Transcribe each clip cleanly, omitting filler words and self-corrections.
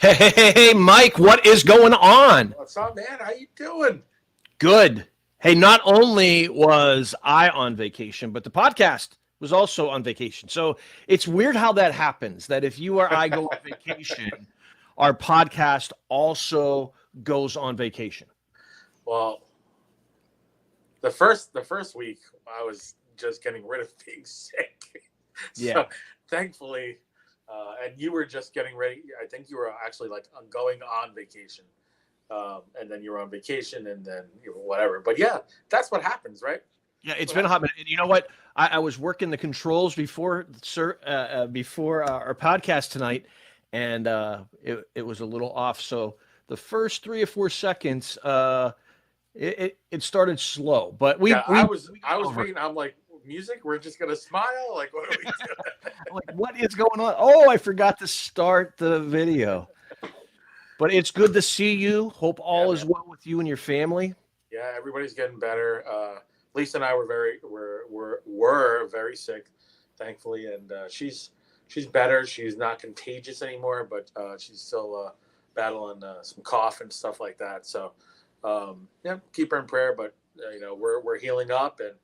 Hey, Mike, what is going on? What's up, man? How you doing? Good. Hey, not only was I on vacation, but the podcast was also on vacation. So it's weird how that happens, that if you or I go on vacation, our podcast also goes on vacation. Well, the first week I was just getting rid of being sick. Yeah. So thankfully, and you were just getting ready. I think you were actually like going on vacation, and then you were on vacation, and then you were whatever. But yeah, that's what happens, right? Yeah, That's it's what been a hot happens. minute. And you know what? I was working the controls before, sir, before our podcast tonight, and it was a little off. So the first 3 or 4 seconds, it started slow, but Yeah, we I got was over it. waiting. I'm like, music. We're just gonna smile. Like, what are we I'm like, what is going on? Oh, I forgot to start the video. But it's good to see you. Hope Yeah, all is man. well with you and your family. Yeah, everybody's getting better. Lisa and I were very sick, thankfully, and she's better. She's not contagious anymore, but she's still battling some cough and stuff like that. So yeah, keep her in prayer. But we're healing up, and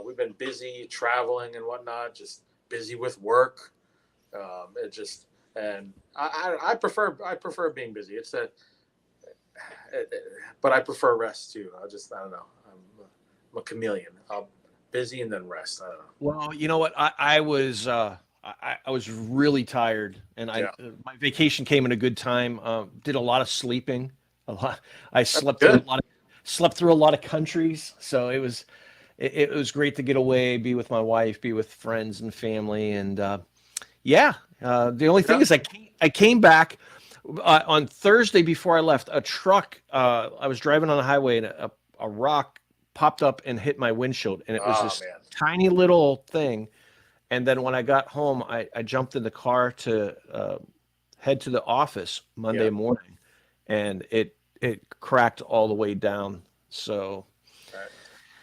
we've been busy traveling and whatnot. Just busy with work. It just and I prefer being busy. But I prefer rest too. I don't know. I'm a chameleon. I'll busy and then rest. I don't know. Well, you know what? I was really tired, and Yeah, my vacation came in a good time. Did a lot of sleeping. A lot. I that's slept good. through a lot of countries, so it was great to get away, be with my wife, be with friends and family, and yeah. The only thing Yeah. is, I came back on Thursday before I left. A truck. I was driving on the highway, and a rock popped up and hit my windshield, and it was Oh this man. tiny little thing. And then when I got home, I jumped in the car to head to the office Yeah. Monday morning, and it cracked all the way down. So All right.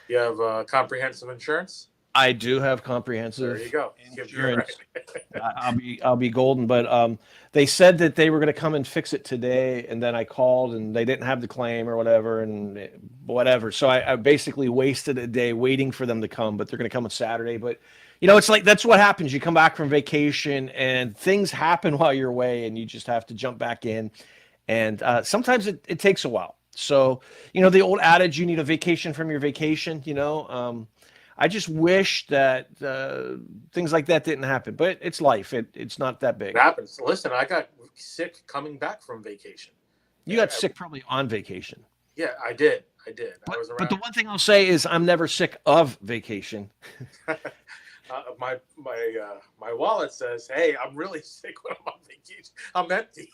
You have comprehensive insurance. I do have There you comprehensive go. You're right. insurance. I'll be golden. But they said that they were going to come and fix it today, and then I called and they didn't have the claim or whatever, and whatever. So I basically wasted a day waiting for them to come, but they're going to come on Saturday. But it's like that's what happens. You come back from vacation and things happen while you're away, and you just have to jump back in. And sometimes it takes a while. So the old adage, you need a vacation from your vacation. I just wish that things like that didn't happen, but it's life. It's not that It big. happens. Listen, I got sick coming back from vacation. You got sick probably on vacation. Yeah, I did. I did. I was But the around. one thing I'll say is I'm never sick of vacation. My wallet says, "Hey, I'm really sick when I'm on vacation. I'm empty.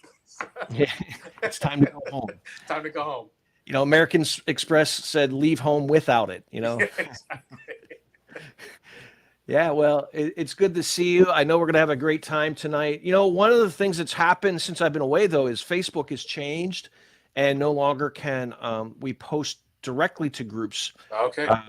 Yeah, it's time to go home. Time to go home." American Express said leave home without it. Yeah, exactly. Yeah, well, it's good to see you. I know we're going to have a great time tonight. One of the things that's happened since I've been away, though, is Facebook has changed and no longer can we post directly to groups. Okay. Uh,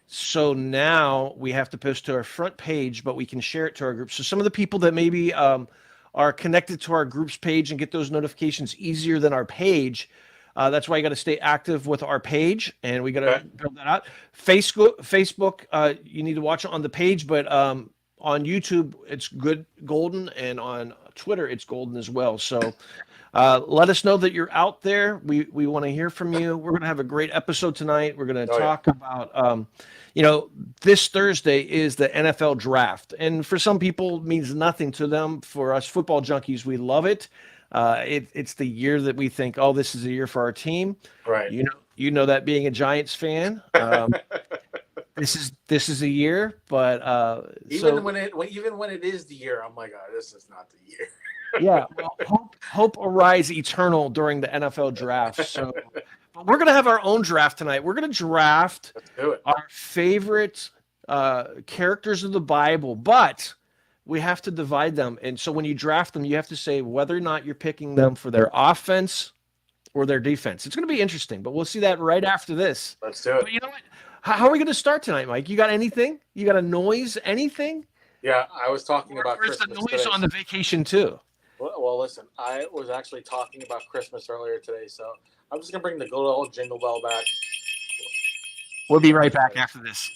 so now we have to post to our front page, but we can share it to our group. So some of the people that maybe are connected to our groups page and get those notifications easier than our page. That's why you got to stay active with our page, and we got to Okay. build that out. Facebook, you need to watch it on the page, but on YouTube, it's good golden, and on Twitter, it's golden as well. So let us know that you're out there. We want to hear from you. We're going to have a great episode tonight. We're going to Oh yeah. talk about, this Thursday is the NFL draft, and for some people, it means nothing to them. For us football junkies, we love it. It's the year that we think, oh, this is a year for our team. Right. That being a Giants fan, this is a year. But Even when it is the year, I'm like, oh, this is not the year. yeah, well, hope arise eternal during the NFL draft. So, but we're gonna have our own draft tonight. We're gonna draft Let's do it. our favorite characters of the Bible, but we have to divide them. And so when you draft them, you have to say whether or not you're picking them for their offense or their defense. It's going to be interesting, but we'll see that right after this. Let's do it. But you know what? How are we going to start tonight, Mike? You got anything? You got a noise? Anything? Yeah, I was talking about Or is the Christmas noise today. on the vacation too? Well, listen, I was actually talking about Christmas earlier today, so I'm just gonna bring the good old jingle bell back. We'll be right back after this.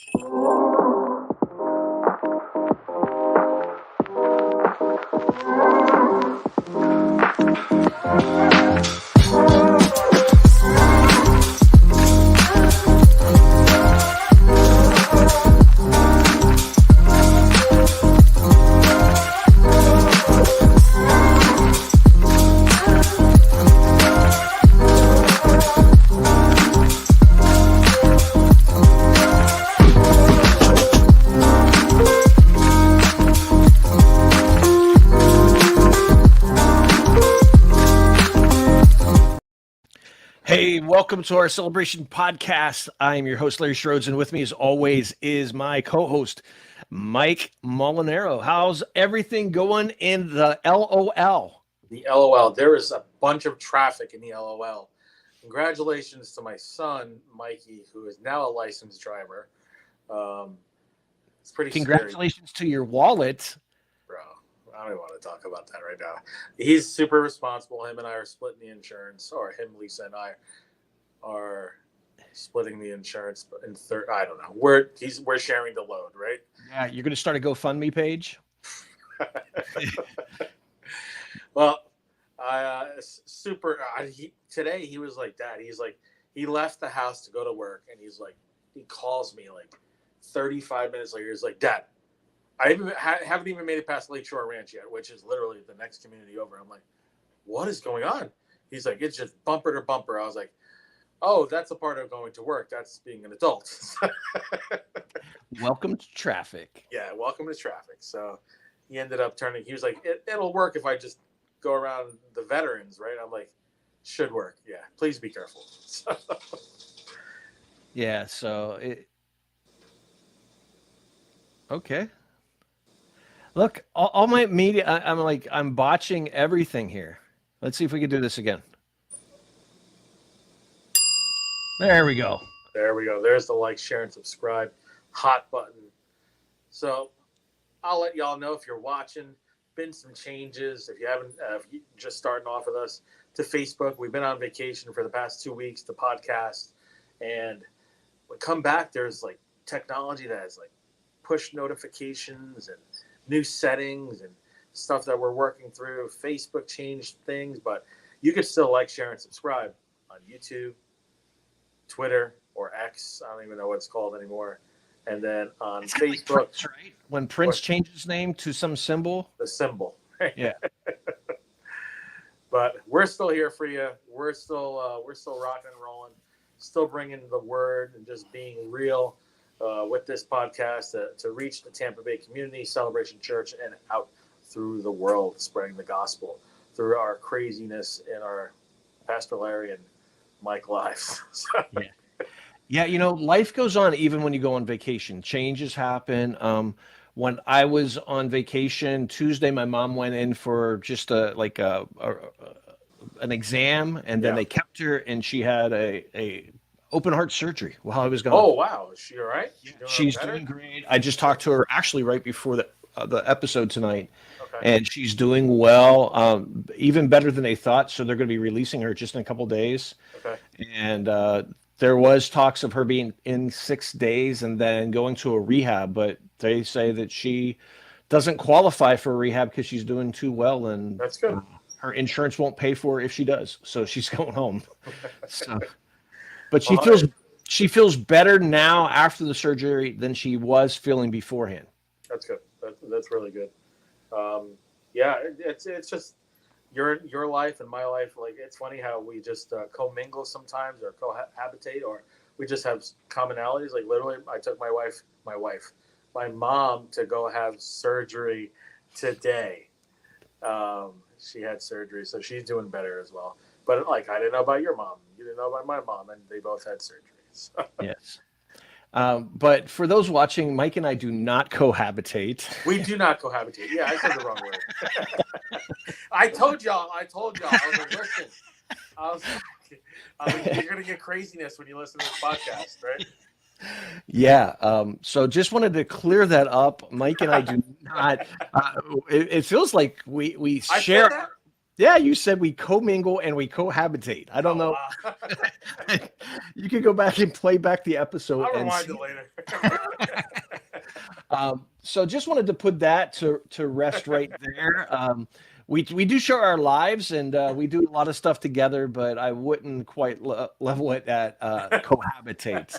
Hey, welcome to our celebration podcast. I'm your host, Larry Schroeds, and with me, as always, is my co-host, Mike Molinaro. How's everything going in the LOL? The LOL. There is a bunch of traffic in the LOL. Congratulations to my son, Mikey, who is now a licensed driver. It's pretty Congratulations to your wallet. Bro, I don't even want to talk about that right now. He's super responsible. Him and I are splitting the insurance, or him, Lisa, and I are splitting the insurance in third. I don't know. We're sharing the load, right? Yeah, you're going to start a GoFundMe page. Well, today he was like, Dad. He's like, he left the house to go to work, and he calls me like 35 minutes later. He's like, Dad, I haven't even made it past Lakeshore Ranch yet, which is literally the next community over. I'm like, what is going on? He's like, it's just bumper to bumper. I was like, oh, that's a part of going to work. That's being an adult. Welcome to traffic. Yeah, welcome to traffic. So he ended up he was like, it'll work if I just go around the veterans, right? I'm like, should work. Yeah, please be careful. Yeah, okay. Look, all my media, I'm botching everything here. Let's see if we can do this again. There we go. There we go. There's the like, share, and subscribe hot button. So I'll let y'all know if you're watching. Been some changes. If you haven't, if you just starting off with us, to Facebook. We've been on vacation for the past 2 weeks to podcast, and we come back. There's like technology that has like push notifications and new settings and stuff that we're working through. Facebook changed things, but you can still like, share, and subscribe on YouTube, Twitter, or X. I don't even know what it's called anymore. And then on It's Facebook, like Prince, right? When Prince changed his name to some symbol. the symbol. Yeah. But we're still here for you. We're still rocking and rolling, still bringing the word and just being real with this podcast to reach the Tampa Bay community, Celebration Church, and out through the world, spreading the gospel through our craziness in our Pastor Larry and Mike lives. Yeah. Yeah, life goes on even when you go on vacation. Changes happen. When I was on vacation Tuesday, my mom went in for just an exam, and then they kept her, and she had a open heart surgery while I was gone. Oh wow, is she all right? She's doing great. I just talked to her actually right before the episode tonight, and she's doing well, even better than they thought. So they're going to be releasing her just in a couple days. Okay. And there was talks of her being in 6 days and then going to a rehab, but they say that she doesn't qualify for a rehab because she's doing too well, and that's good. Her insurance won't pay for it if she does, so she's going home. So, but she feels better now after the surgery than she was feeling beforehand. That's good. That's really good. Yeah, it's just your life and my life. Like, it's funny how we just commingle sometimes, or cohabitate, or we just have commonalities. Like, literally, I took my mom to go have surgery today. She had surgery, so she's doing better as well. But like, I didn't know about your mom. You didn't know about my mom, and they both had surgery. So. Yes. But for those watching, Mike and I do not cohabitate. We do not cohabitate. Yeah, I said the wrong word. I told y'all. I was like, listen. I was like, you're going to get craziness when you listen to this podcast, right? Yeah. So just wanted to clear that up. Mike and I do not. Uh, it feels like we I said share. that. Yeah, you said we commingle and we cohabitate. I don't Oh know. wow. You can go back and play back the episode I'll and rewind see. it later. So just wanted to put that to rest right there. We do share our lives and we do a lot of stuff together, but I wouldn't quite level it at cohabitates.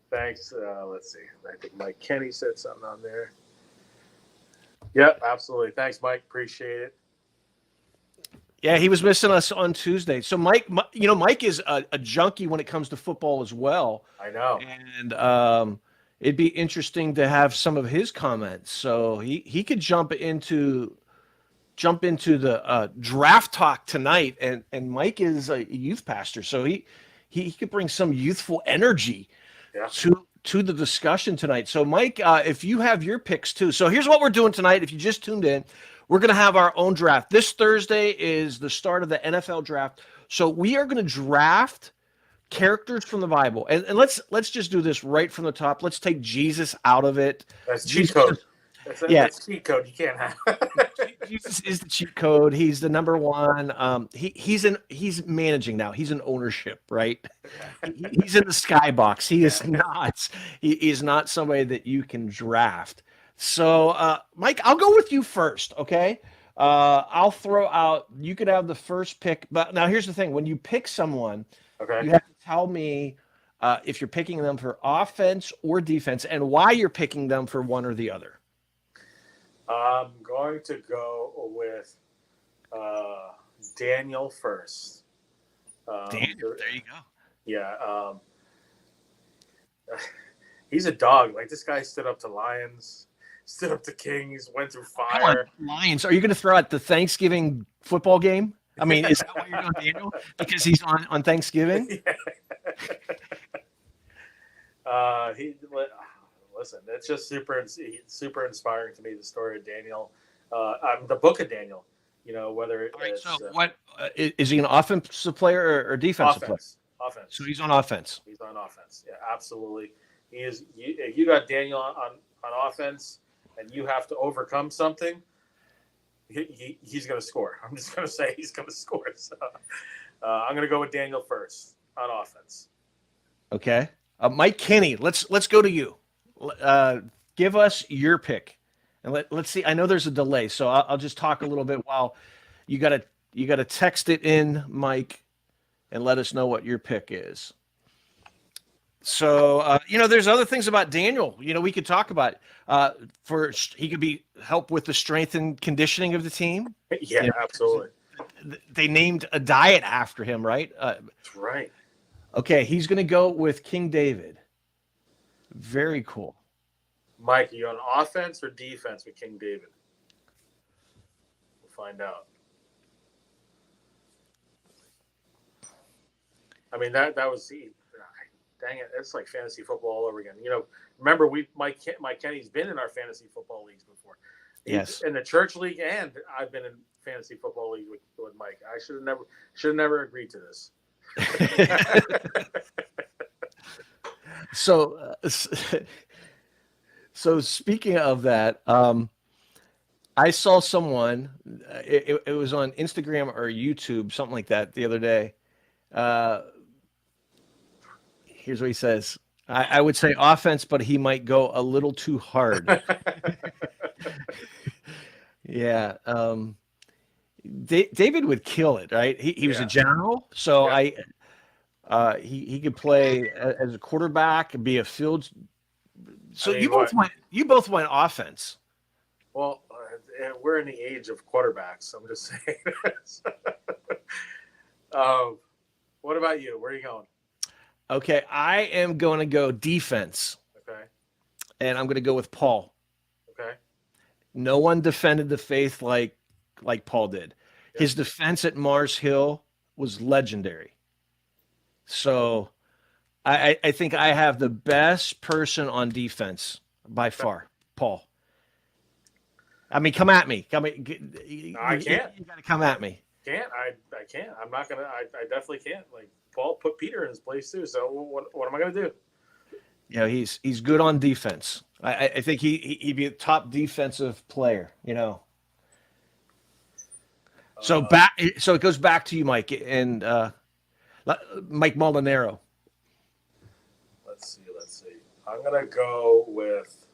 Thanks. Let's see. I think Mike Kenny said something on there. Yep, absolutely. Thanks, Mike. Appreciate it. Yeah, he was missing us on Tuesday. So Mike is a junkie when it comes to football as well, I know. and it'd be interesting to have some of his comments. So he could jump into the draft talk tonight, and Mike is a youth pastor, so he could bring some youthful energy Yeah. to the discussion tonight. So Mike, if you have your picks too, so here's what we're doing tonight. If you just tuned in, we're going to have our own draft. This Thursday is the start of the NFL draft, so we are going to draft characters from the Bible, and let's just do this right from the top. Let's take Jesus out of it. That's cheat Jesus, code. yeah, That's cheat code. You can't have. Jesus is the cheat code. He's the number one. He's managing now. He's in ownership, right? He's in the skybox. He is not somebody that you can draft. So, Mike, I'll go with you first, okay? I'll throw out. You could have the first pick, but now here's the thing: when you pick someone, Okay. you have to tell me if you're picking them for offense or defense, and why you're picking them for one or the other. I'm going to go with Daniel first. Daniel, there you go. Yeah. He's a dog. Like this guy stood up to lions, stood up to kings, went through Come on, fire. Lions. Are you going to throw out the Thanksgiving football game? I mean, is that what you're doing, Daniel? Because he's on Thanksgiving? He listen. It's just super inspiring to me. The story of Daniel, the book of Daniel. You know whether All right, it's so what is he an offensive player or defensive player? offense. So he's on offense. He's on offense. Yeah, absolutely. He is. If you got Daniel on offense, and you have to overcome something, he's going to score. I'm just going to say he's going to score. So, I'm going to go with Daniel first on offense. Okay, Mike Kenny. Let's go to you. Give us your pick, and let's see. I know there's a delay, so I'll just talk a little bit while you gotta text it in, Mike, and let us know what your pick is. So there's other things about Daniel. We could talk about. For he could be help with the strength and conditioning of the team. Yeah, absolutely. They named a diet after him, right? That's right. Okay, he's going to go with King David. Very cool. Mike, are you on offense or defense with King David? We'll find out. I mean that was dang it, it's like fantasy football all over again. Remember Mike Kenny's been in our fantasy football leagues before. Yes. In the church league, and I've been in fantasy football league with Mike. I should have never agreed to this. So speaking of that, I saw someone. It was on Instagram or YouTube, something like that, the other day. Here's what he says. I would say offense, but he might go a little too hard. Yeah. David would kill it, right? He was a general, so he could play as a quarterback and be a field. So you both went offense. Well, we're in the age of quarterbacks. I'm just saying. What about you? Where are you going? Okay, I am going to go defense. Okay. And I'm going to go with Paul. Okay. No one defended the faith like Paul did. Yeah. His defense at Mars Hill was legendary. So I think I have the best person on defense by far, Paul. I mean, come at me. I can't. You got to come at me. I can't. I'm not gonna. I definitely can't. Like, Paul put Peter in his place too. So what am I going to do? You know, he's good on defense. I think he'd be a top defensive player. You know. So Um, so it goes back to you, Mike, and Mike Molinaro. let's see. I'm going to go with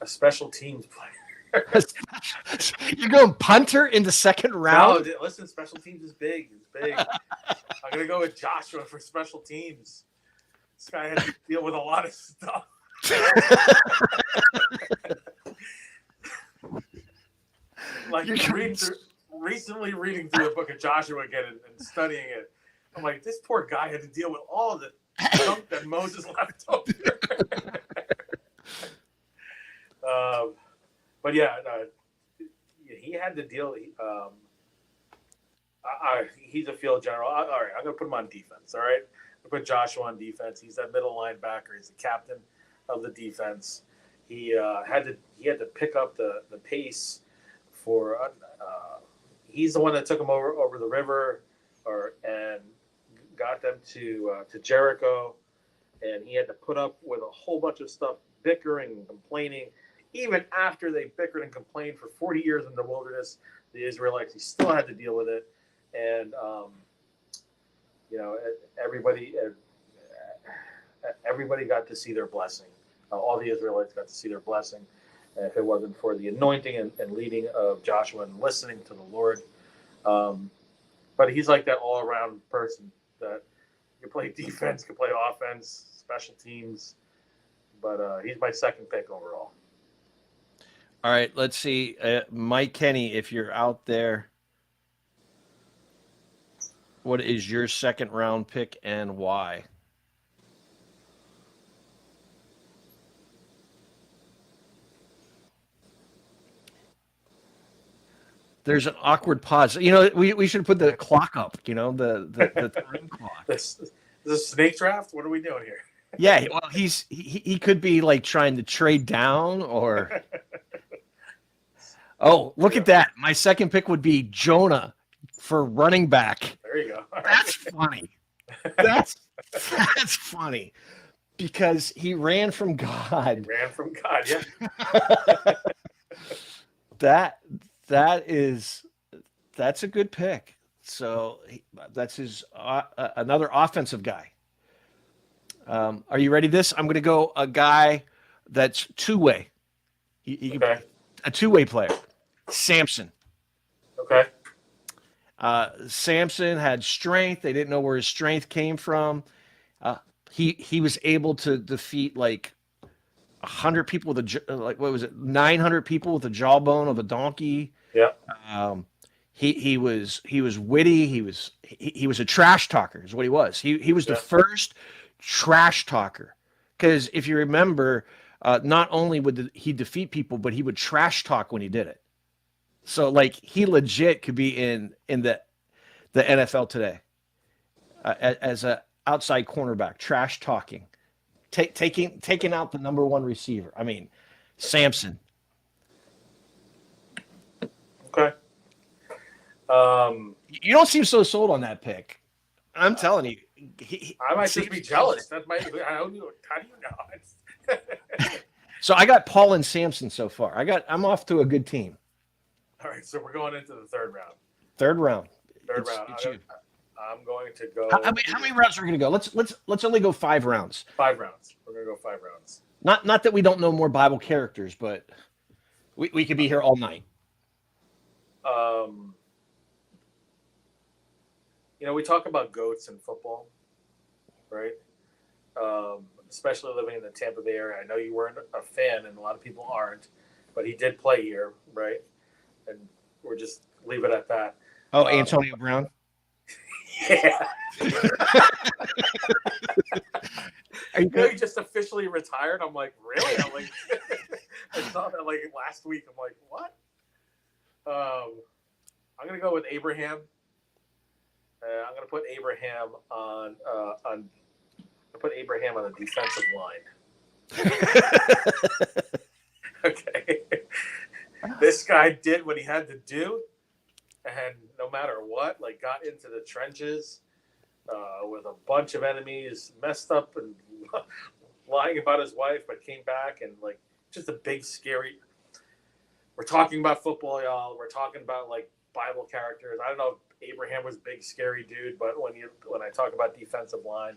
a special teams player. You're going punter in the second round? No, listen, special teams is big. It's big. I'm going to go with Joshua for special teams. This guy had to deal with a lot of stuff. Like recently reading through the book of Joshua again and studying it. I'm like, this poor guy had to deal with all the junk that Moses left over. But yeah, he had to deal. He's a field general. All right, I'm gonna put him on defense. All right, I put Joshua on defense. He's that middle linebacker. He's the captain of the defense. He had to pick up the pace for. He's the one that took him over the river, and got them to Jericho, and he had to put up with a whole bunch of stuff, bickering and complaining. Even after they bickered and complained for 40 years in the wilderness, the Israelites, he still had to deal with it. And, everybody got to see their blessing. All the Israelites got to see their blessing. If it wasn't for the anointing and leading of Joshua and listening to the Lord. But he's like that all-around person that can play defense, can play offense, special teams. But he's my second pick overall. All right, let's see. Mike Kenny, if you're out there, what is your second round pick and why? There's an awkward pause. You know, we should put the clock up, you know, the time clock. This is a snake draft? What are we doing here? Yeah, well, he could be like trying to trade down or. Oh, look at that! My second pick would be Jonah for running back. There you go. That's funny. That's funny because he ran from God. He ran from God. Yeah. That's a good pick. So that's his another offensive guy. Are you ready? I'm going to go a guy that's two-way. Okay. A two-way player. Samson. Okay. Samson had strength. They didn't know where his strength came from. He was able to defeat like 100 people with what was it? 900 people with the jawbone of a donkey. Yeah. He was witty. He was a trash talker. Is what he was. He was the first trash talker. Because if you remember, not only would he defeat people, but he would trash talk when he did it. So like he legit could be in the NFL today as a outside cornerback, trash talking, taking out the number one receiver. I mean, Samson. Okay. You don't seem so sold on that pick. I'm telling you. I might just be jealous. That's my. How do you know? So I got Paul and Samson so far. I'm off to a good team. All right, so we're going into the third round. Third round. I'm going to go. How many rounds are we going to go? Let's only go 5 rounds. 5 rounds. We're going to go 5 rounds. Not that we don't know more Bible characters, but we could be here all night. We talk about goats in football, right? Especially living in the Tampa Bay area. I know you weren't a fan, and a lot of people aren't, but he did play here, right? And we're just leave it at that. Oh, Antonio Brown. Yeah. He just officially retired. I'm like, really? I'm like, I saw that like last week. I'm like, what? I'm gonna go with Abraham. I'm gonna put Abraham on the defensive line. Okay. This guy did what he had to do. and no matter what, like got into the trenches with a bunch of enemies, messed up and lying about his wife, but came back and like just a big scary. We're talking about football, y'all. We're talking about like Bible characters. I don't know if Abraham was a big scary dude, but when I talk about defensive line,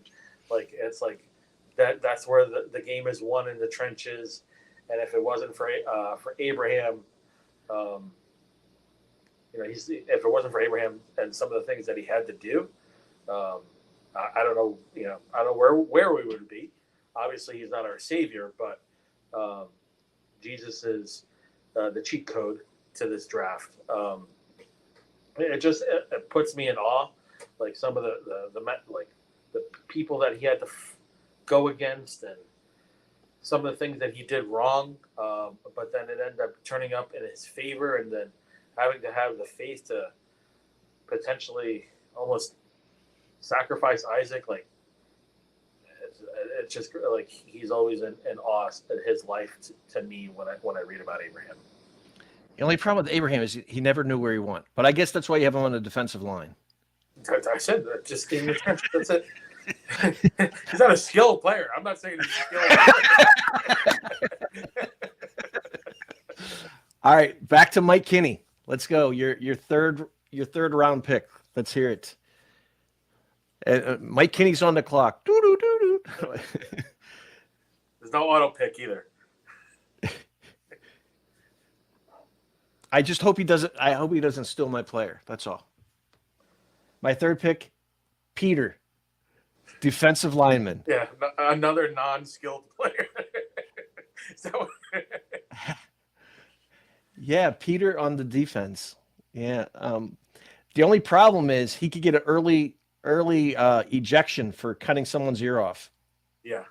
like it's like that's where the game is won in the trenches. And if it wasn't for Abraham, if it wasn't for Abraham and some of the things that he had to do, I don't know, I don't know where we would be. Obviously, he's not our savior, but Jesus is the cheat code to this draft. It puts me in awe, like some of the people that he had to go against and some of the things that he did wrong, but then it ended up turning up in his favor, and then having to have the faith to potentially almost sacrifice Isaac. Like it's just like he's always in awe in his life to me when I read about Abraham. The only problem with Abraham is he never knew where he went. But I guess that's why you have him on the defensive line. I said that just in the trench. That's it. He's not a skilled player. I'm not saying he's skilled. All right, back to Mike Kinney. Let's go. Your third round pick. Let's hear it. Mike Kinney's on the clock. There's no auto pick either. I just hope he doesn't. I hope he doesn't steal my player. That's all. My third pick, Peter, defensive lineman. Yeah, another non-skilled player. So, yeah, Peter on the defense. Yeah. The only problem is he could get an early ejection for cutting someone's ear off. Yeah.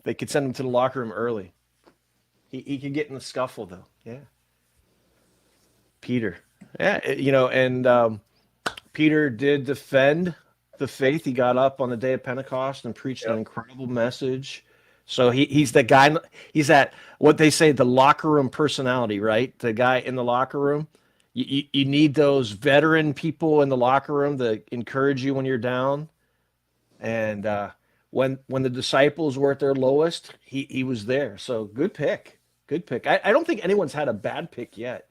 They could send him to the locker room early. He could get in the scuffle though. Yeah. Peter. Yeah, and Peter did defend the faith. He got up on the day of Pentecost and preached an incredible message. So he's the guy. He's that what they say the locker room personality, right? The guy in the locker room. You need those veteran people in the locker room to encourage you when you're down. And when the disciples were at their lowest, he was there. So good pick. Good pick. I don't think anyone's had a bad pick yet.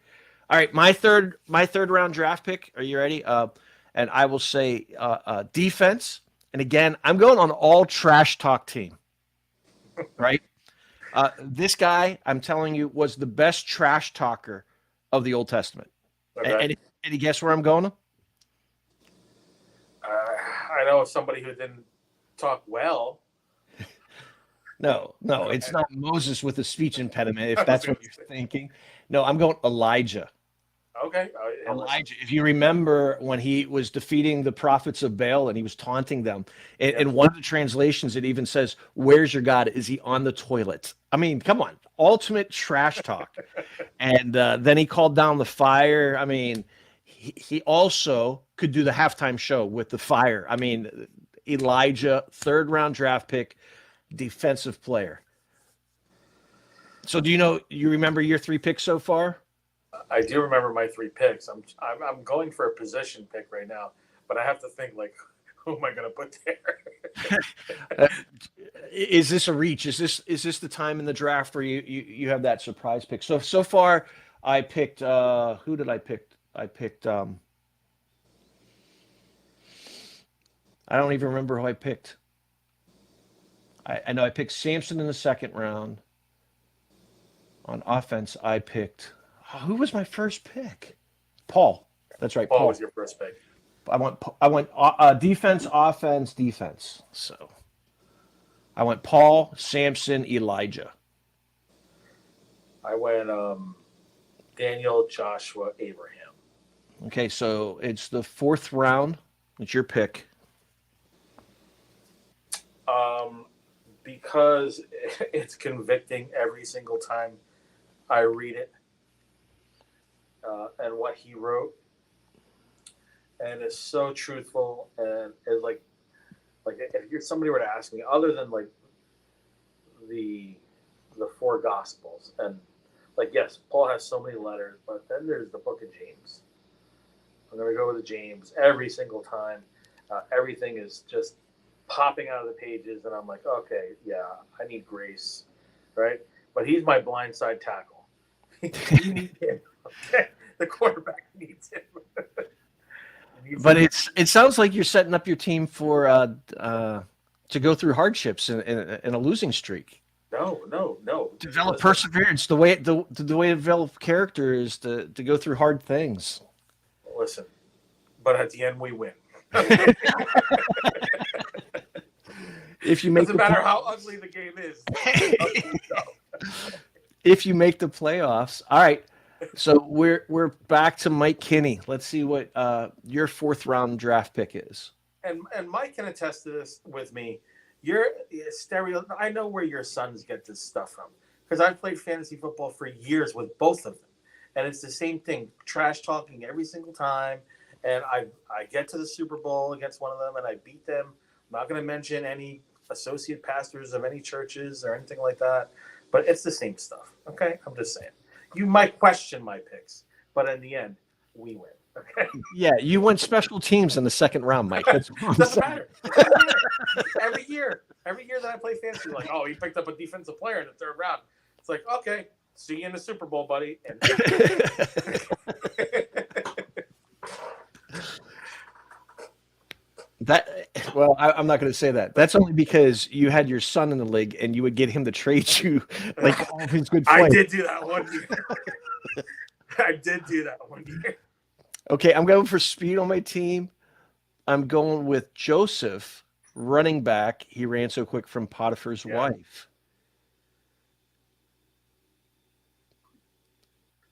All right, my third round draft pick. Are you ready? And I will say defense. And again, I'm going on all trash talk team. Right? This guy, I'm telling you, was the best trash talker of the Old Testament. Okay. Any guess where I'm going? I know somebody who didn't talk well. No, it's not Moses with a speech impediment, if that's what you're thinking. No, I'm going Elijah. Okay. Elijah, if you remember when he was defeating the prophets of Baal and he was taunting them, in one of the translations, it even says, "Where's your God? Is he on the toilet?" I mean, come on, ultimate trash talk. And then he called down the fire. I mean, he also could do the halftime show with the fire. I mean, Elijah, third round draft pick, defensive player. So you remember your three picks so far? I do remember my three picks. I'm going for a position pick right now, but I have to think like, who am I going to put there? Is this a reach? Is this the time in the draft where you have that surprise pick? So far, I picked. Who did I pick? I picked. I don't even remember who I picked. I know I picked Samson in the second round. On offense, I picked. Who was my first pick? Paul. That's right. Paul was your first pick. I went defense, offense, defense. So I went Paul, Samson, Elijah. I went Daniel, Joshua, Abraham. Okay, so it's the fourth round. It's your pick. Because it's convicting every single time I read it. And what he wrote, and it's so truthful, and it's like if somebody were to ask me, other than like the four gospels, and like, yes, Paul has so many letters, but then there's the book of James. I'm going to go with the James every single time. Everything is just popping out of the pages, and I'm like, okay, yeah, I need grace, right? But he's my blindside tackle. You need him. Okay? The quarterback needs him. But it sounds like you're setting up your team for to go through hardships in a losing streak. No. Develop Listen, perseverance. The way to develop character is to go through hard things. listen. But at the end, we win. If you make Doesn't matter how ugly the game is. If you make the playoffs, all right. So we're back to Mike Kinney. Let's see what your fourth round draft pick is. And Mike can attest to this with me. Your stereo. I know where your sons get this stuff from because I've played fantasy football for years with both of them, and it's the same thing. Trash talking every single time, and I get to the Super Bowl against one of them and I beat them. I'm not going to mention any associate pastors of any churches or anything like that, but it's the same stuff. Okay, I'm just saying. You might question my picks, but in the end, we win. Okay. Yeah, you went special teams in the second round, Mike. That's Doesn't matter. Every year that I play fantasy, like, oh, he picked up a defensive player in the third round. It's like, okay, see you in the Super Bowl, buddy. And I'm not going to say that. That's only because you had your son in the league, and you would get him to trade you like all of his good I players. did do that one year. Okay, I'm going for speed on my team. I'm going with Joseph, running back. He ran so quick from Potiphar's wife.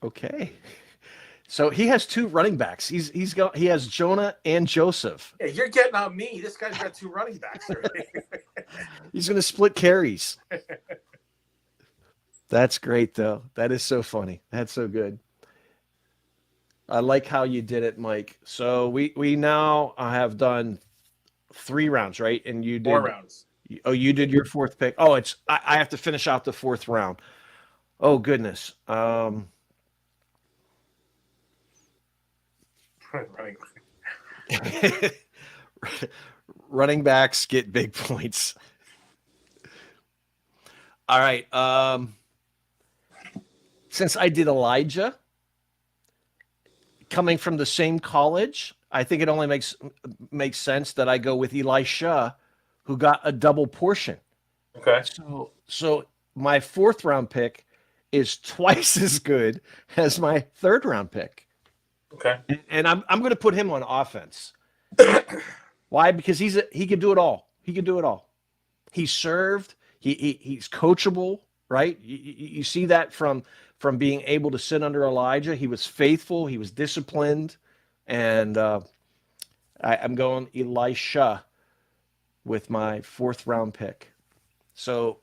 Okay. So he has two running backs. He has Jonah and Joseph. Yeah, you're getting on me. This guy's got two running backs already. He's going to split carries. That's great, though. That is so funny. That's so good. I like how you did it, Mike. So we now have done 3 rounds, right? And you did 4 rounds. Oh, you did your fourth pick. Oh, I have to finish out the 4th round. Oh goodness. Running backs get big points. All right. Since I did Elijah, coming from the same college, I think it only makes sense that I go with Elisha, who got a double portion. Okay. So my 4th round pick is twice as good as my 3rd round pick. Okay. And I'm going to put him on offense. Why? Because he can do it all. He can do it all. He served. He's coachable, right? You see that from being able to sit under Elijah. He was faithful. He was disciplined, and I'm going Elisha with my 4th round pick. So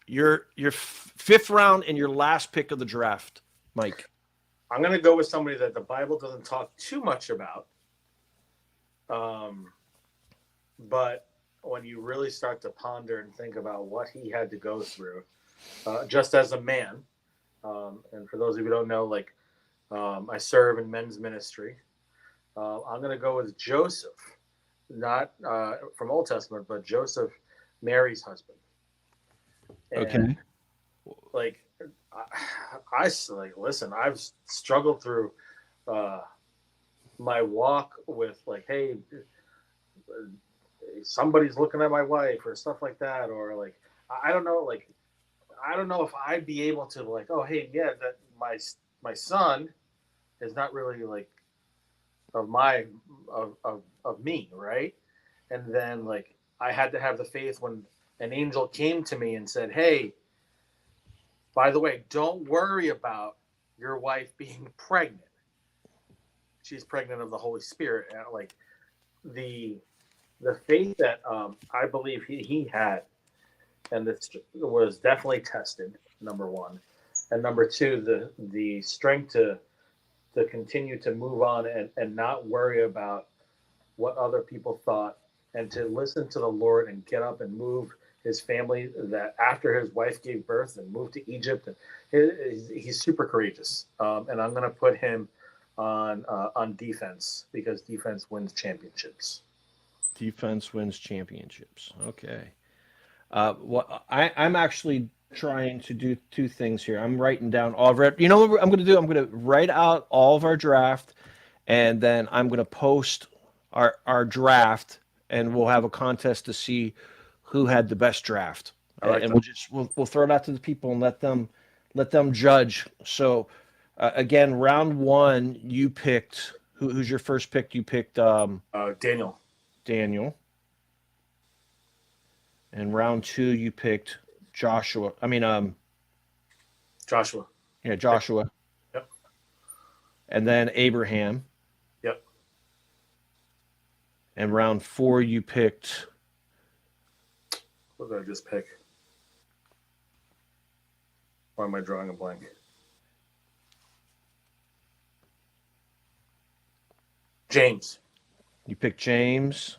your 5th round and your last pick of the draft, Mike. I'm going to go with somebody that the Bible doesn't talk too much about. But when you really start to ponder and think about what he had to go through, just as a man, and for those of you who don't know, like I serve in men's ministry, I'm going to go with Joseph, not from Old Testament, but Joseph, Mary's husband. And, okay. Like, listen, I've struggled through my walk with like, hey, somebody's looking at my wife or stuff like that, or like, I don't know, like, I don't know if I'd be able to like, oh, hey, yeah, that my son is not really like of me, right? And then like I had to have the faith when an angel came to me and said, hey, by the way, don't worry about your wife being pregnant. She's pregnant of the Holy Spirit. And like the faith that I believe he had, and this was definitely tested, number one. And number two, the strength to continue to move on and not worry about what other people thought, and to listen to the Lord and get up and move his family that after his wife gave birth and moved to Egypt, and he's super courageous. And I'm going to put him on defense because defense wins championships. Defense wins championships. Okay. I'm actually trying to do two things here. I'm writing down all of our. You know what I'm going to do? I'm going to write out all of our draft, and then I'm going to post our draft, and we'll have a contest to see who had the best draft. I like And that. we'll throw it out to the people and let them judge. So again, round one, you picked who's your first pick? You picked Daniel. Daniel. And round two, you picked Joshua. I mean, Joshua. yeah, Joshua. Yep. And then Abraham. Yep. And round four, you picked. What did I just pick? Why am I drawing a blank? James. You picked James.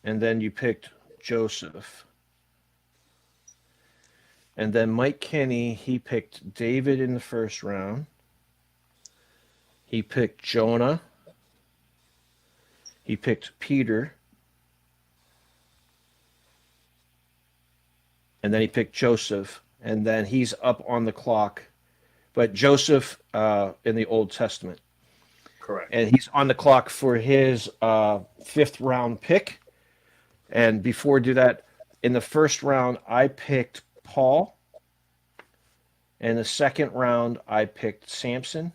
And then you picked Joseph. And then Mike Kenny, he picked David in the first round. He picked Jonah. He picked Peter. And then he picked Joseph. And then he's up on the clock. But Joseph in the Old Testament. Correct. And he's on the clock for his fifth round pick. And before I do that, in the first round, I picked Paul. In the second round, I picked Samson.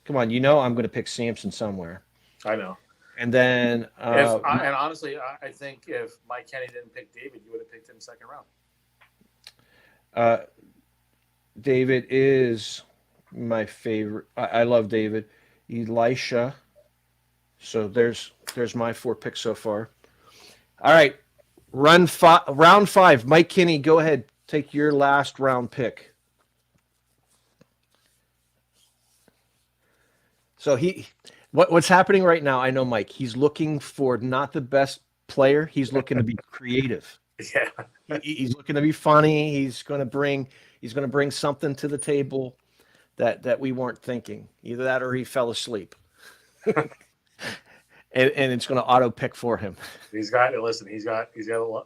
Come on, you know I'm going to pick Samson somewhere. I know. And then, And honestly, I think if Mike Kenny didn't pick David, you would have picked him second round. David is my favorite. I love David. Elisha. So there's my four picks so far. All right, round five. Mike Kinney, go ahead. Take your last round pick. So what's happening right now? I know Mike. He's looking for not the best player. He's looking to be creative. Yeah. He's looking to be funny. He's going to bring something to the table that we weren't thinking. Either that or he fell asleep. And it's going to auto pick for him. He's got a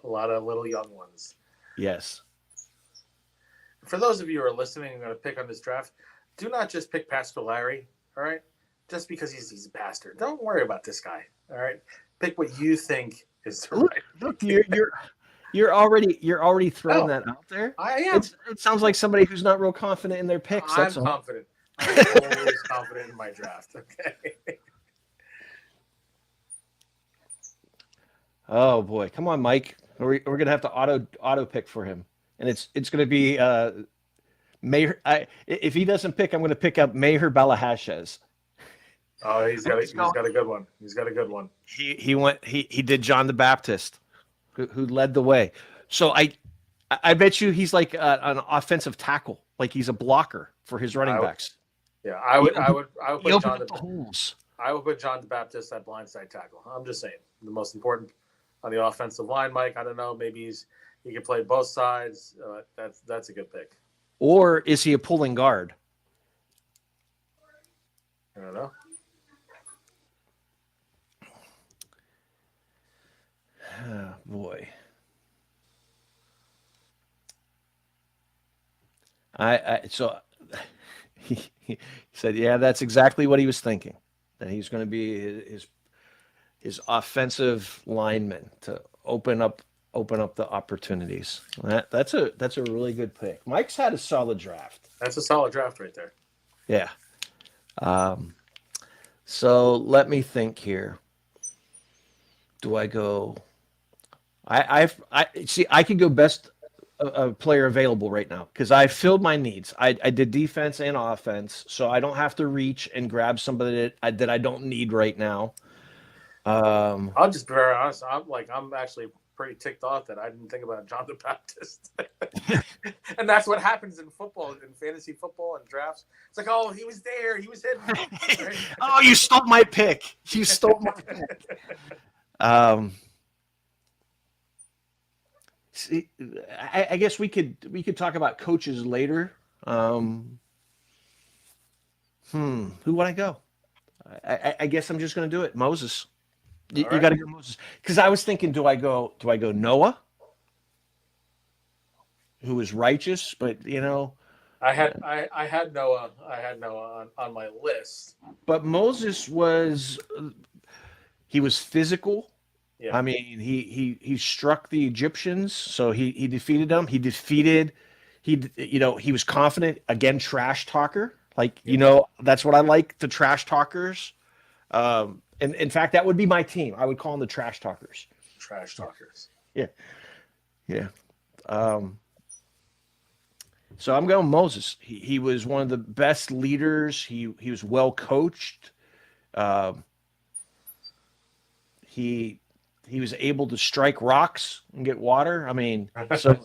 lot of little young ones. Yes. For those of you who are listening and going to pick on this draft, do not just pick Pastor Larry. All right, just because he's a pastor, don't worry about this guy. All right, pick what you think is the right. Look, you're already throwing that out there. I am. It sounds like somebody who's not real confident in their picks. I'm confident. I'm always confident in my draft. Okay. Oh boy, come on, Mike. We're gonna have to auto pick for him, and it's gonna be Mayor. If he doesn't pick, I'm gonna pick up Mayor Balahashes. Oh, he's got a good one. He's got a good one. He did John the Baptist, who led the way. So I bet you he's like an offensive tackle, like he's a blocker for his running backs. Yeah, I would put John the holes. I would put John the Baptist at blindside tackle. I'm just saying the most important on the offensive line, Mike. I don't know. Maybe he can play both sides. That's a good pick. Or is he a pulling guard? I don't know. Oh, boy. So he said, yeah, that's exactly what he was thinking. That he's going to be his offensive lineman to open up the opportunities. That's a really good pick. Mike's had a solid draft. That's a solid draft right there. Yeah. So let me think here. Do I go? I see. I could go best player available right now because I filled my needs. I did defense and offense, so I don't have to reach and grab somebody that I don't need right now. I'll just be very honest. I'm actually pretty ticked off that I didn't think about John the Baptist. And that's what happens in football, in fantasy football and drafts. It's like, oh, he was there. He was hidden. Right? Oh, you stole my pick. You stole my pick. See, I guess we could talk about coaches later. Um, who would I go? I guess I'm just going to do it. Moses. You, All you right. got to go Moses. Because I was thinking, do I go Noah, who is righteous, but I had Noah on my list. but Moses he was physical. Yeah. I mean, he struck the Egyptians, so he defeated them. He was confident. Again, trash talker. Like, Yeah. that's what I like, the trash talkers. And in fact, that would be my team. I would call them the trash talkers. Trash talkers. Yeah, yeah. Um, so I'm going Moses. He was one of the best leaders. He was well coached. Um, he he was able to strike rocks and get water. I mean, so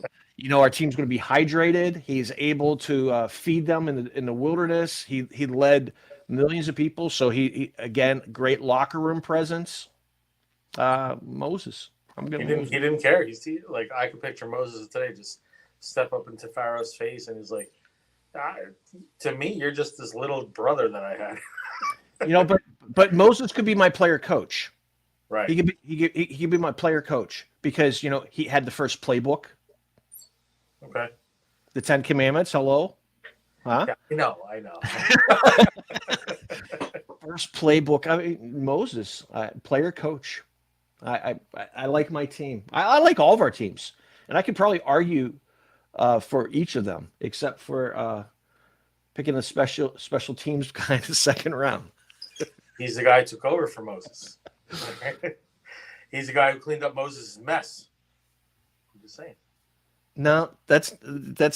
our team's going to be hydrated. He's able to feed them in the wilderness. He led millions of people. So he again, great locker room presence. Moses. I'm He going didn't. Moses. He didn't care. Like I could picture Moses today just step up into Pharaoh's face and he's like, ah, "To me, you're just this little brother that I had." But Moses could be my player coach. He Right. could be he could be my player coach because he had the first playbook, Okay. the Ten Commandments. Hello, huh? Yeah. I know. First playbook. I mean, Moses, player coach. I like my team. I like all of our teams, and I could probably argue for each of them, except for picking a special teams guy in the second round. He's the guy who took over for Moses. He's the guy who cleaned up Moses' mess. I'm just saying. No, that's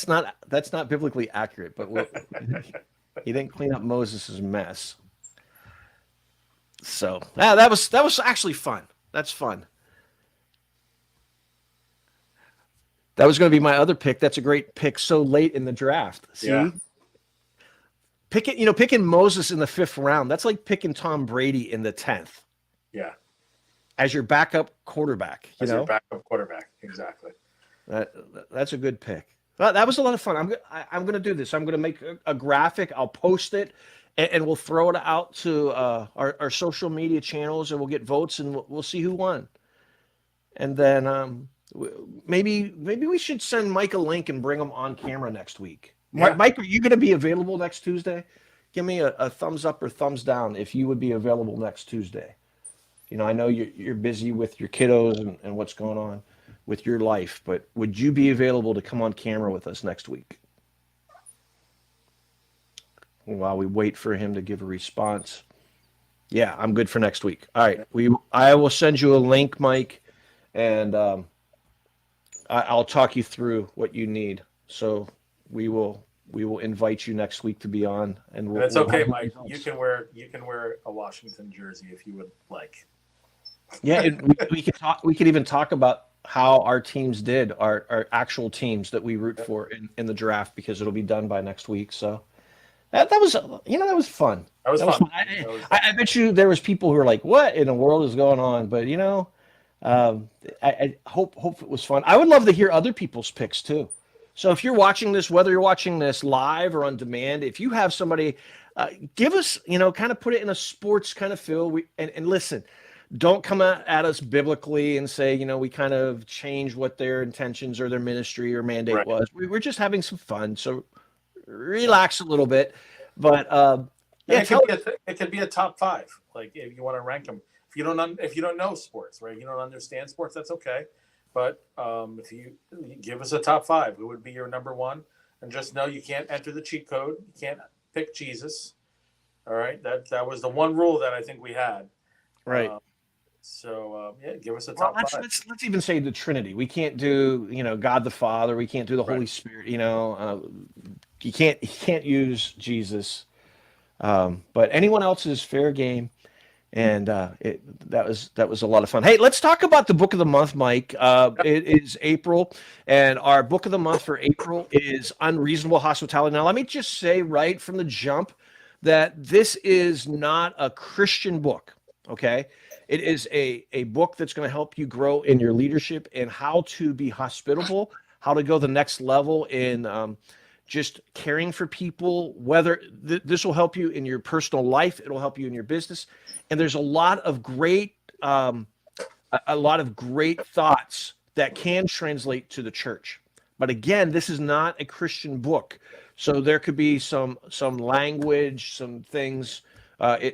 not biblically accurate. But he didn't clean up Moses' mess. So that was actually fun. That's fun. That was going to be my other pick. That's a great pick so late in the draft. See, Yeah. picking Moses in the fifth round. That's like picking Tom Brady in the 10th Yeah. as your backup quarterback. As your backup quarterback. Exactly. That's a good pick. Well, that was a lot of fun. I'm going to do this. I'm going to make a graphic. I'll post it, and we'll throw it out to our social media channels, and we'll get votes, and we'll see who won. And then maybe we should send Mike a link and bring him on camera next week. Yeah. Mike, are you going to be available next Tuesday? Give me a thumbs up or thumbs down if you would be available next Tuesday. I know you're busy with your kiddos and what's going on with your life, but would you be available to come on camera with us next week? While we wait for him to give a response. Yeah, I'm good for next week. All right, I will send you a link, Mike, and I'll talk you through what you need. So we will invite you next week to be on, and And it's okay, have Mike. results. You can wear a Washington jersey if you would like. Yeah, we could talk. We could even talk about how our teams did, our actual teams that we root for in the draft, because it'll be done by next week. So that was that was fun. That was fun. I bet you there was people who were like, "What in the world is going on?" But I hope it was fun. I would love to hear other people's picks too. So if you're watching this, whether you're watching this live or on demand, if you have somebody, give us, kind of put it in a sports kind of feel. And listen, don't come at us biblically and say, we kind of changed what their intentions or their ministry or mandate Right. was. We're just having some fun. So relax a little bit. But Yeah, it could be a top 5. Like if you want to rank them, if you don't know sports, right? You don't understand sports. That's okay. But if you give us a top 5, who would be your number 1? And just know you can't enter the cheat code. You can't pick Jesus. All right, that was the one rule that I think we had. right. Yeah, give us a Well, top 5. let's even say the Trinity. We can't do God the Father. We can't do the Right. Holy Spirit. You can't use Jesus. But anyone else is fair game, and that was a lot of fun. Hey, let's talk about the book of the month, Mike. It is April, and our book of the month for April is Unreasonable Hospitality. Now, let me just say right from the jump that this is not a Christian book. Okay, It is a book that's going to help you grow in your leadership and how to be hospitable, how to go the next level in just caring for people. Whether this will help you in your personal life, it'll help you in your business, and there's a lot of great thoughts that can translate to the church. But again, this is not a Christian book, so there could be some language, some things.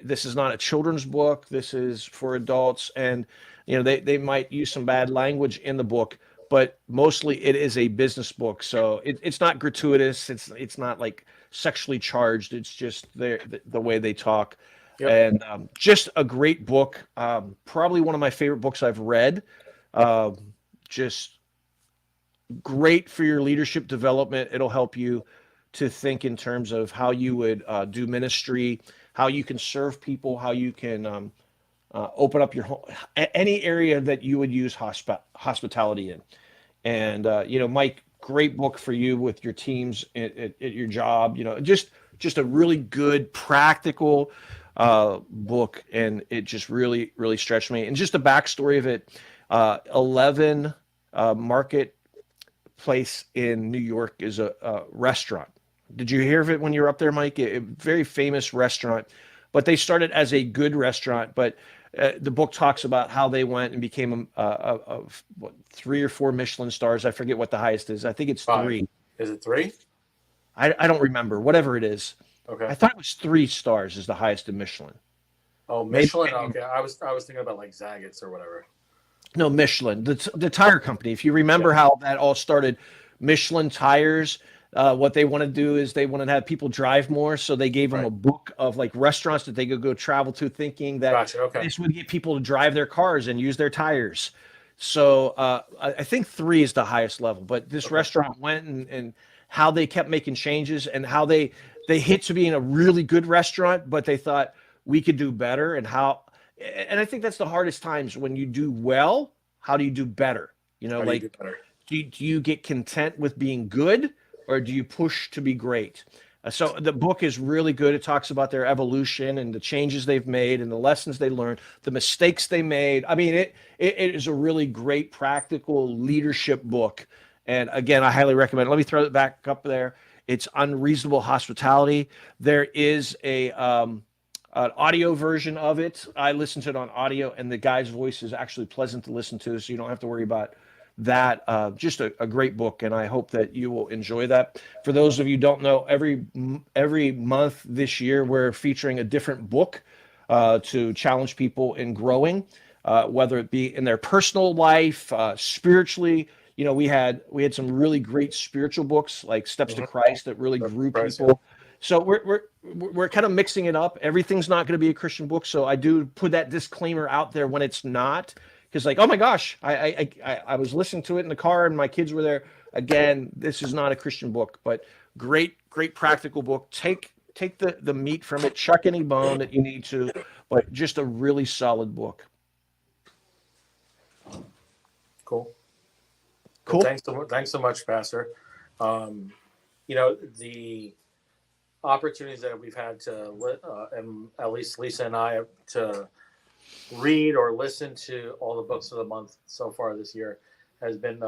This is not a children's book. This is for adults, and they might use some bad language in the book, but mostly it is a business book. So it's not gratuitous. It's not like sexually charged. It's just the way they talk. Yep. And just a great book. Probably one of my favorite books I've read. Just great for your leadership development. It'll help you to think in terms of how you would do ministry, how you can serve people, how you can open up your home, any area that you would use hospitality in. And Mike, great book for you with your teams at your job. Just a really good practical book, and it just really stretched me. And just the backstory of it, 11 Marketplace in New York is a restaurant. Did you hear of it when you were up there, Mike? A very famous restaurant, but they started as a good restaurant. But the book talks about how they went and became what, 3 or 4 Michelin stars. I forget what the highest is. I think it's 3. Is it 3? I don't remember. Whatever it is. Okay. I thought it was 3 stars is the highest in Michelin. Oh, Michelin. Okay, I was thinking about like Zagat's or whatever. No, Michelin, the tire company. If you remember how that all started, Michelin tires. What they want to do is they want to have people drive more, so they gave them a book of like restaurants that they could go travel to, thinking that this would get people to drive their cars and use their tires. So I think 3 is the highest level. But this restaurant went and how they kept making changes and how they hit to being a really good restaurant, but they thought we could do better. And I think that's the hardest times when you do well. How do you do better? Do you get content with being good, or do you push to be great? So the book is really good. It talks about their evolution and the changes they've made and the lessons they learned, the mistakes they made. I mean, it is a really great practical leadership book. And again, I highly recommend it. Let me throw it back up there. It's Unreasonable Hospitality. There is an audio version of it. I listened to it on audio, and the guy's voice is actually pleasant to listen to, so you don't have to worry about that. Just a great book, and I hope that you will enjoy that. For those of you who don't know, every month this year, we're featuring a different book to challenge people in growing, whether it be in their personal life, spiritually. We had some really great spiritual books like Steps to Christ that really grew people. So we're kind of mixing it up. Everything's not going to be a Christian book, so I do put that disclaimer out there when it's not, because like, oh my gosh, I was listening to it in the car and my kids were there. Again, this is not a Christian book, but great practical book. Take the meat from it, chuck any bone that you need to, but just a really solid book. Cool. Cool. Well, thanks so much, Pastor. The opportunities that we've had to, and at least Lisa and I, to read or listen to all the books of the month so far this year has been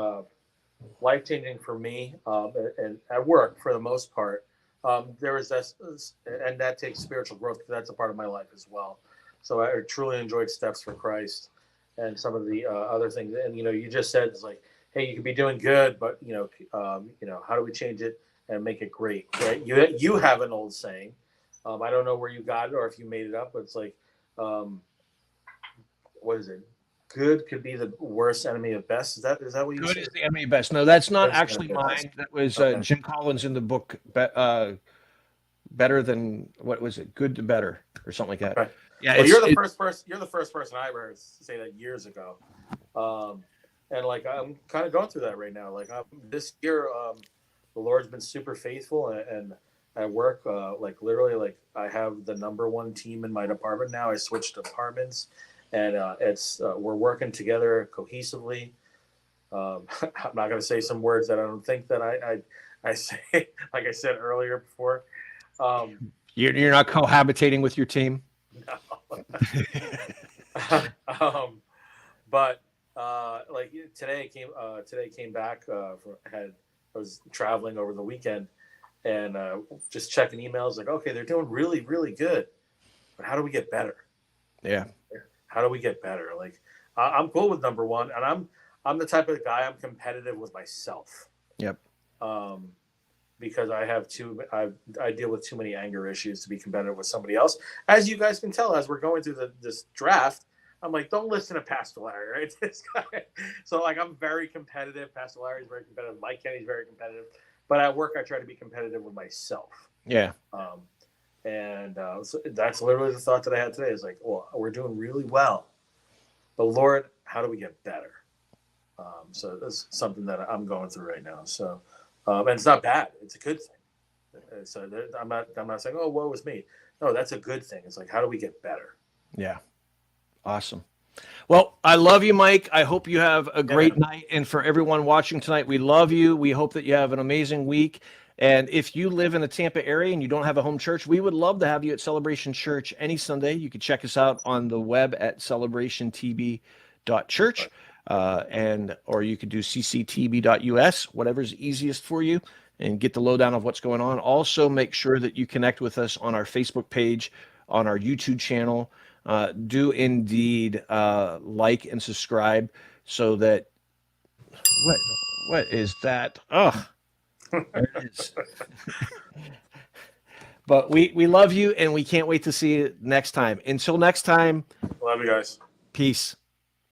life-changing for me, and at work for the most part. There is this, and that takes spiritual growth, because that's a part of my life as well. So I truly enjoyed Steps for Christ and some of the other things. And you just said, it's like, hey, you could be doing good, but how do we change it and make it great? Right? You have an old saying. I don't know where you got it or if you made it up, but it's like, what is it? Good could be the worst enemy of best. Is that what you said? Good is the enemy of best. No, that's not actually mine. That was Jim Collins in the book, Better Than, what was it? Good to Better or something like that. Right. Yeah, well, you're the first person I ever heard say that years ago. And like, I'm kind of going through that right now. Like this year, the Lord's been super faithful, and at work, like literally, like I have the number 1 team in my department now. I switched departments, and it's we're working together cohesively. I'm not going to say some words that I don't think that I say, like I said earlier before. You're not cohabitating with your team? No. But like today came back I was traveling over the weekend and just checking emails like, okay, they're doing really, really good, but how do we get better? Yeah. How do we get better? Like I'm cool with number one, and I'm the type of guy, I'm competitive with myself. Yep. Um, because I deal with too many anger issues to be competitive with somebody else. As you guys can tell, as we're going through this draft, I'm like, don't listen to Pastor Larry, right? This guy. So like, I'm very competitive. Pastor Larry's very competitive. Mike Kenny's very competitive. But at work, I try to be competitive with myself. Yeah. And so that's literally the thought that I had today. Is like, well, we're doing really well, but Lord, how do we get better? So that's something that I'm going through right now. So, and it's not bad; it's a good thing. So I'm not saying, "Oh, woe is me." No, that's a good thing. It's like, how do we get better? Yeah. Awesome. Well, I love you, Mike. I hope you have a Yeah, great man. night. And for everyone watching tonight, we love you. We hope that you have an amazing week. And if you live in the Tampa area and you don't have a home church, we would love to have you at Celebration Church any Sunday. You can check us out on the web at celebrationtb.church, or you could do cctb.us, whatever's easiest for you, and get the lowdown of what's going on. Also, make sure that you connect with us on our Facebook page, on our YouTube channel. Do indeed like and subscribe so that what is that? Oh, there it is. But we love you and we can't wait to see you next time. Until next time, Love you guys. peace.